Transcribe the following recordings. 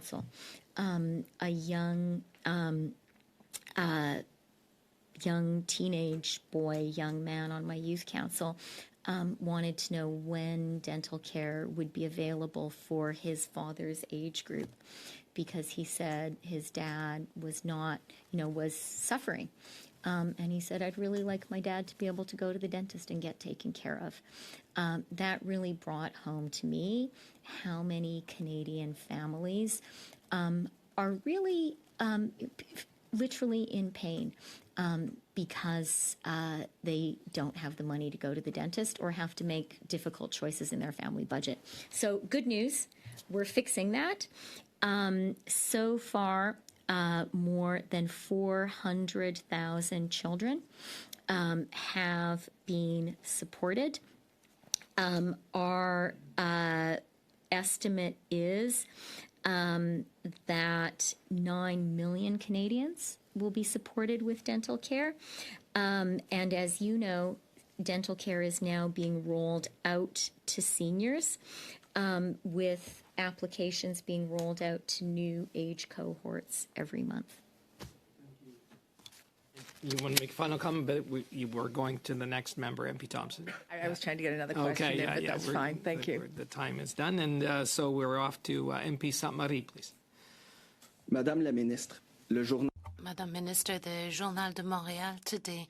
council. A young teenage boy, young man on my youth council wanted to know when dental care would be available for his father's age group, because he said his dad was not, was suffering. And he said, I'd really like my dad to be able to go to the dentist and get taken care of. That really brought home to me how many Canadian families are really literally in pain because they don't have the money to go to the dentist or have to make difficult choices in their family budget. So good news, we're fixing that. So far, more than 400,000 children have been supported. Our estimate is that 9 million Canadians will be supported with dental care. And as you know, dental care is now being rolled out to seniors, with applications being rolled out to new age cohorts every month. You want to make a final comment, but you were going to the next member, MP Thompson. I was trying to get another question in, but that's fine. Thank you. The time is done, and so we're off to MP Sainte-Marie, please. Madame la Ministre, le journal... Madam Minister, the Journal de Montréal today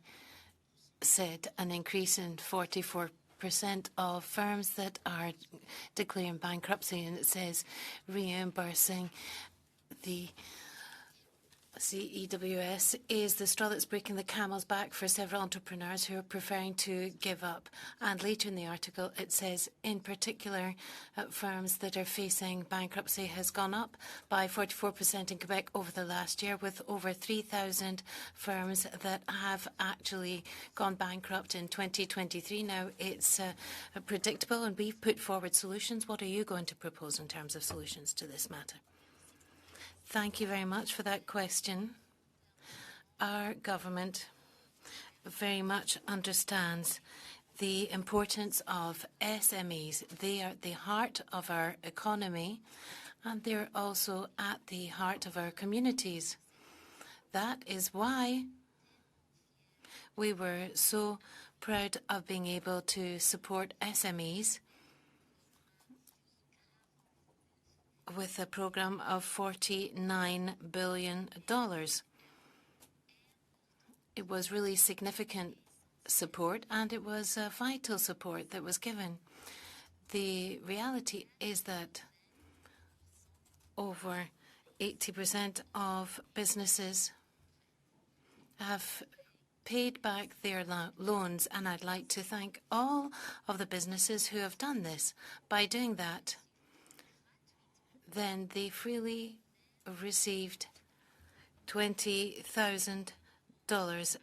said an increase in 44% of firms that are declaring bankruptcy, and it says reimbursing the CEWS is the straw that's breaking the camel's back for several entrepreneurs who are preferring to give up. And later in the article, it says, in particular, firms that are facing bankruptcy has gone up by 44% in Quebec over the last year, with over 3,000 firms that have actually gone bankrupt in 2023. Now, it's predictable, and we've put forward solutions. What are you going to propose in terms of solutions to this matter? Thank you very much for that question. Our government very much understands the importance of SMEs. They are at the heart of our economy, and they're also at the heart of our communities. That is why we were so proud of being able to support SMEs with a program of $49 billion. It was really significant support, and it was vital support that was given. The reality is that over 80% of businesses have paid back their loans, and I'd like to thank all of the businesses who have done this. By doing that, then they freely received $20,000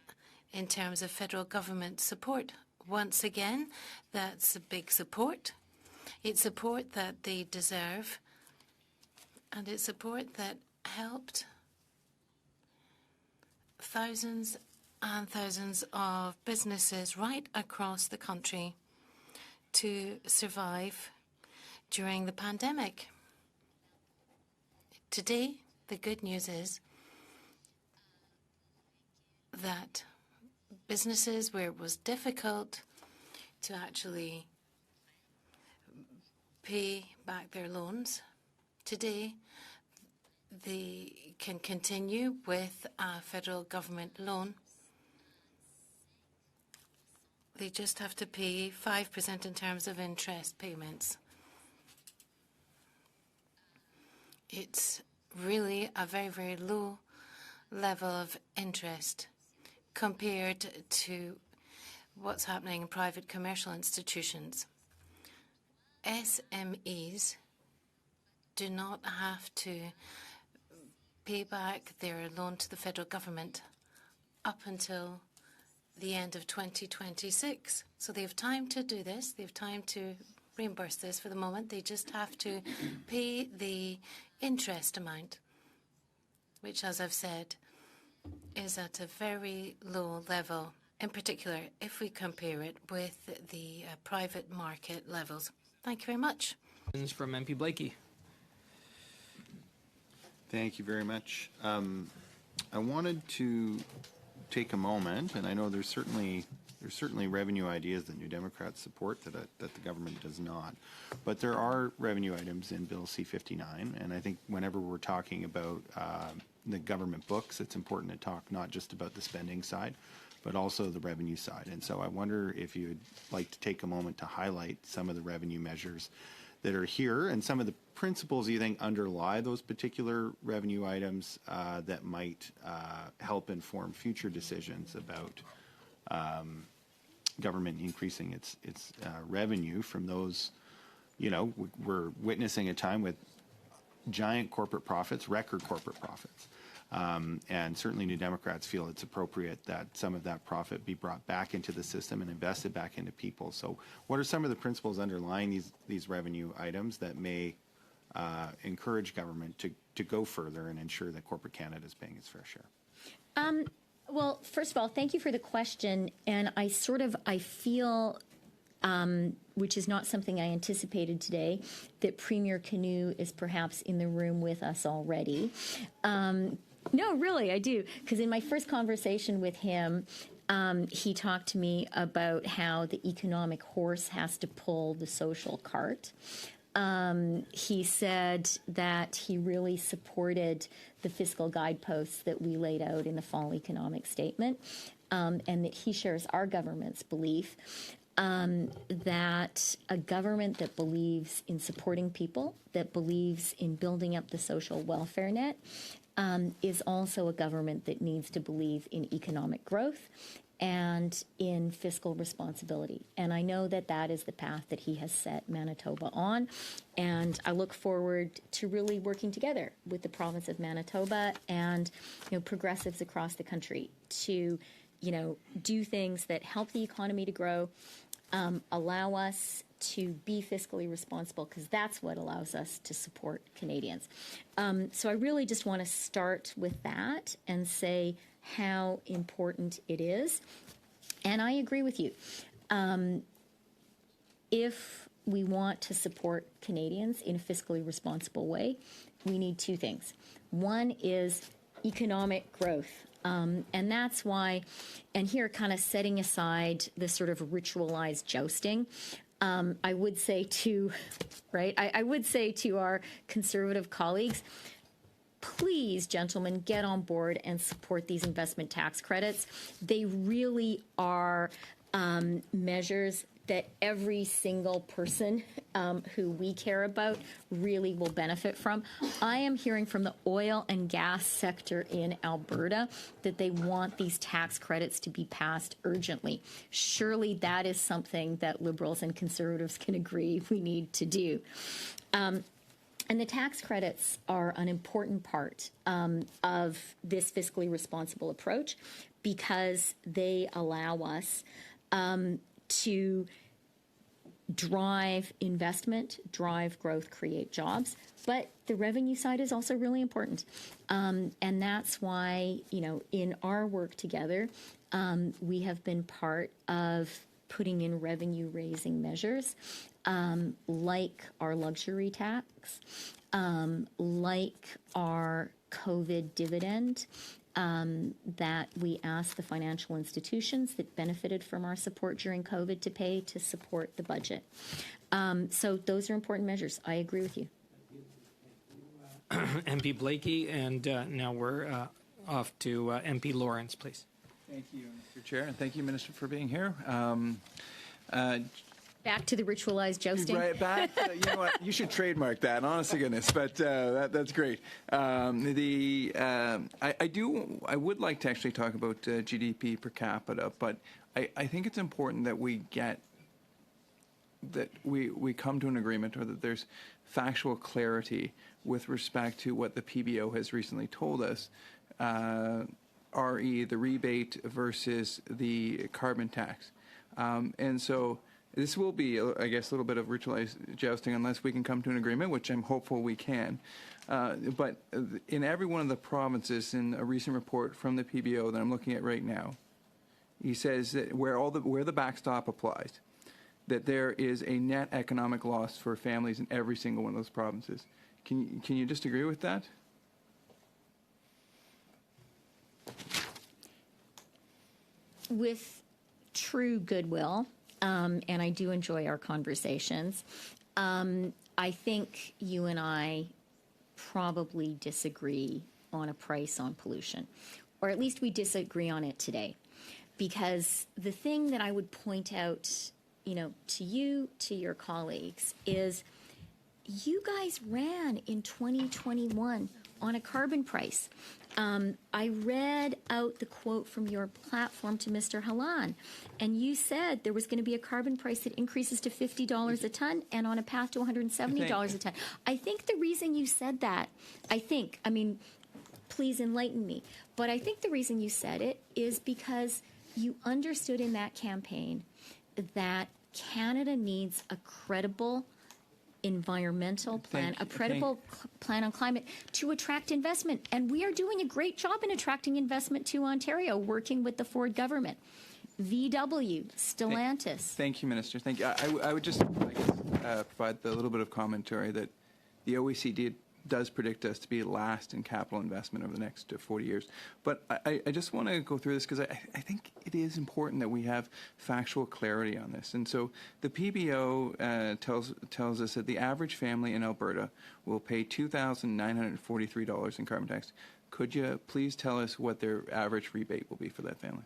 in terms of federal government support. Once again, that's a big support. It's support that they deserve, and it's support that helped thousands and thousands of businesses right across the country to survive during the pandemic. Today, the good news is that businesses where it was difficult to actually pay back their loans, today they can continue with a federal government loan. They just have to pay 5% in terms of interest payments. It's really a very, very low level of interest compared to what's happening in private commercial institutions. SMEs do not have to pay back their loan to the federal government up until the end of 2026. So they have time to do this. They have time to reimburse this. For the moment, they just have to pay the interest amount, which, as I've said, is at a very low level, in particular if we compare it with the private market levels. Thank you very much. From MP Blakey. Thank you very much. I wanted to take a moment, and I know there's certainly revenue ideas that New Democrats support that the government does not, but there are revenue items in Bill C-59, and I think whenever we're talking about the government books, it's important to talk not just about the spending side, but also the revenue side. And so I wonder if you'd like to take a moment to highlight some of the revenue measures that are here and some of the principles you think underlie those particular revenue items that might help inform future decisions about government increasing its revenue from those. You know, we're witnessing a time with giant corporate profits, record corporate profits. And certainly New Democrats feel it's appropriate that some of that profit be brought back into the system and invested back into people. So what are some of the principles underlying these revenue items that may encourage government to go further and ensure that corporate Canada is paying its fair share? Well, first of all, thank you for the question. And I feel, which is not something I anticipated today, that Premier Canoe is perhaps in the room with us already. No, really, I do. Because in my first conversation with him, he talked to me about how the economic horse has to pull the social cart. He said that he really supported the fiscal guideposts that we laid out in the fall economic statement, and that he shares our government's belief that a government that believes in supporting people, that believes in building up the social welfare net, is also a government that needs to believe in economic growth and in fiscal responsibility. And I know that that is the path that he has set Manitoba on. And I look forward to really working together with the province of Manitoba and, progressives across the country to, do things that help the economy to grow, allow us to be fiscally responsible, because that's what allows us to support Canadians. So I really just want to start with that and say how important it is. And I agree with you. If we want to support Canadians in a fiscally responsible way, we need two things. One is economic growth. And that's why, and here kind of setting aside the sort of ritualized jousting, I would say to our Conservative colleagues, please, gentlemen, get on board and support these investment tax credits. They really are measures that every single person who we care about really will benefit from. I am hearing from the oil and gas sector in Alberta that they want these tax credits to be passed urgently. Surely that is something that Liberals and Conservatives can agree we need to do. And the tax credits are an important part of this fiscally responsible approach because they allow us to drive investment, drive growth, create jobs. But the revenue side is also really important. And that's why, in our work together, we have been part of putting in revenue-raising measures like our luxury tax, like our COVID dividend, that we asked the financial institutions that benefited from our support during COVID to pay to support the budget. So those are important measures. I agree with you. MP Blakey, and now we're off to MP Lawrence, please. Thank you, Mr. Chair, and thank you, Minister, for being here. Back to the ritualized jousting. Right, back. You know what? You should trademark that, honest to goodness. But that's great. I would like to actually talk about GDP per capita, but I think it's important that we come to an agreement, or that there's factual clarity with respect to what the PBO has recently told us. RE, the rebate versus the carbon tax, and so. This will be, I guess, a little bit of ritualized jousting unless we can come to an agreement, which I'm hopeful we can. But in every one of the provinces, in a recent report from the PBO that I'm looking at right now, he says that where the backstop applies, that there is a net economic loss for families in every single one of those provinces. Can you just agree with that? with true goodwill, and I do enjoy our conversations, I think you and I probably disagree on a price on pollution, or at least we disagree on it today. Because the thing that I would point out, to you, to your colleagues, is you guys ran in 2021 on a carbon price. I read out the quote from your platform to Mr. Halan, and you said there was going to be a carbon price that increases to $50 a ton and on a path to $170 a ton. I think the reason you said that, please enlighten me, but I think the reason you said it is because you understood in that campaign that Canada needs a credible environmental plan, a credible plan on climate to attract investment. And we are doing a great job in attracting investment to Ontario, working with the Ford government. VW, Stellantis. Thank you, Minister. Thank you. I would just provide the little bit of commentary that the OECD does predict us to be last in capital investment over the next 40 years. But I just want to go through this because I think it is important that we have factual clarity on this. And so the PBO tells us that the average family in Alberta will pay $2,943 in carbon tax. Could you please tell us what their average rebate will be for that family?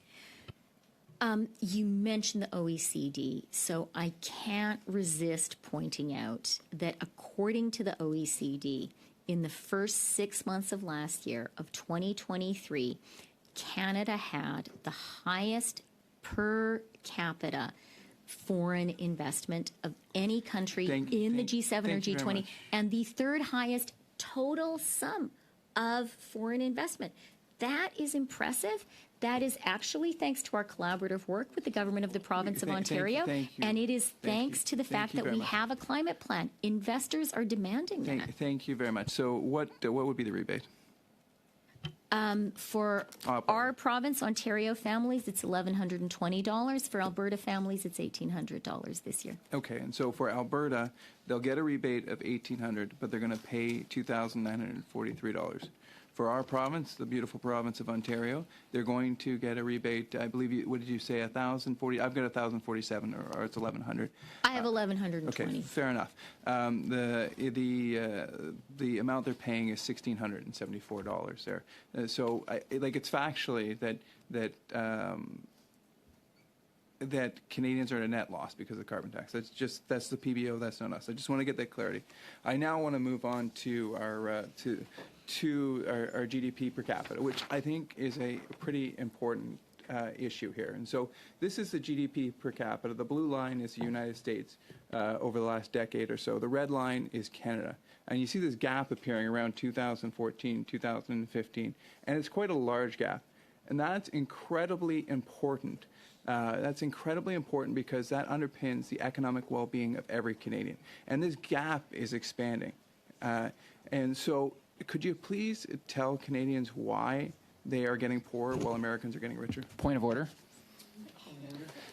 You mentioned the OECD, so I can't resist pointing out that according to the OECD, in the first 6 months of last year, of 2023, Canada had the highest per capita foreign investment of any country in the G7 or G20, and the third highest total sum of foreign investment. That is impressive. That is actually thanks to our collaborative work with the government of the province of Ontario, and it is thanks to the fact that we have a climate plan. Investors are demanding that. Thank you very much. So what would be the rebate? For our province, Ontario families, it's $1,120. For Alberta families, it's $1,800 this year. Okay, and so for Alberta, they'll get a rebate of $1,800, but they're going to pay $2,943. For our province, the beautiful province of Ontario, they're going to get a rebate. I believe what did you say? 1,040. I've got 1,047, or it's 1,100. I have 1,120. Okay, fair enough. The amount they're paying is $1,674 there. So it's factually that Canadians are at a net loss because of carbon tax. That's the PBO. That's not us. I just want to get that clarity. I now want to move on to our our GDP per capita, which I think is a pretty important issue here. And so this is the GDP per capita. The blue line is the United States over the last decade or so. The red line is Canada. And you see this gap appearing around 2014, 2015, and it's quite a large gap. And that's incredibly important. That's incredibly important because that underpins the economic well-being of every Canadian. And this gap is expanding. And so could you please tell Canadians why they are getting poorer while Americans are getting richer? Point of order.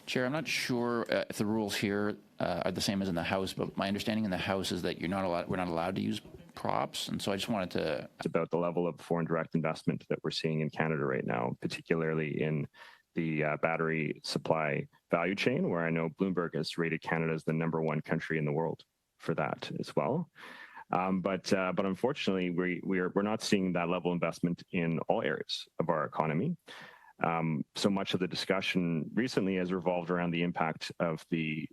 Chair, I'm not sure if the rules here are the same as in the House, but my understanding in the House is that we're not allowed to use props, and so I just wanted to... It's about the level of foreign direct investment that we're seeing in Canada right now, particularly in the battery supply value chain, where I know Bloomberg has rated Canada as the #1 country in the world for that as well. But unfortunately, we're not seeing that level of investment in all areas of our economy. So much of the discussion recently has revolved around the impact of the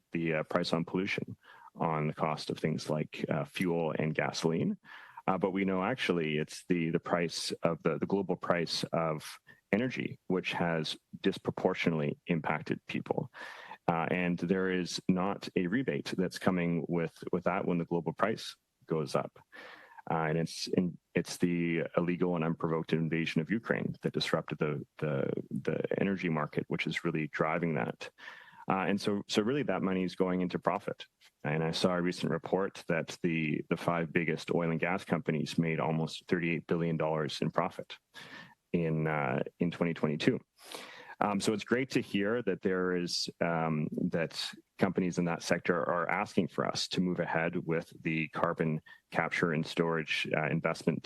price on pollution on the cost of things like fuel and gasoline. But we know actually it's the price of the global price of energy, which has disproportionately impacted people. And there is not a rebate that's coming with that when the global price goes up. And it's the illegal and unprovoked invasion of Ukraine that disrupted the energy market, which is really driving that. And so really that money is going into profit. And I saw a recent report that the 5 biggest oil and gas companies made almost $38 billion in profit in 2022. So it's great to hear that there is that companies in that sector are asking for us to move ahead with the carbon capture and storage investment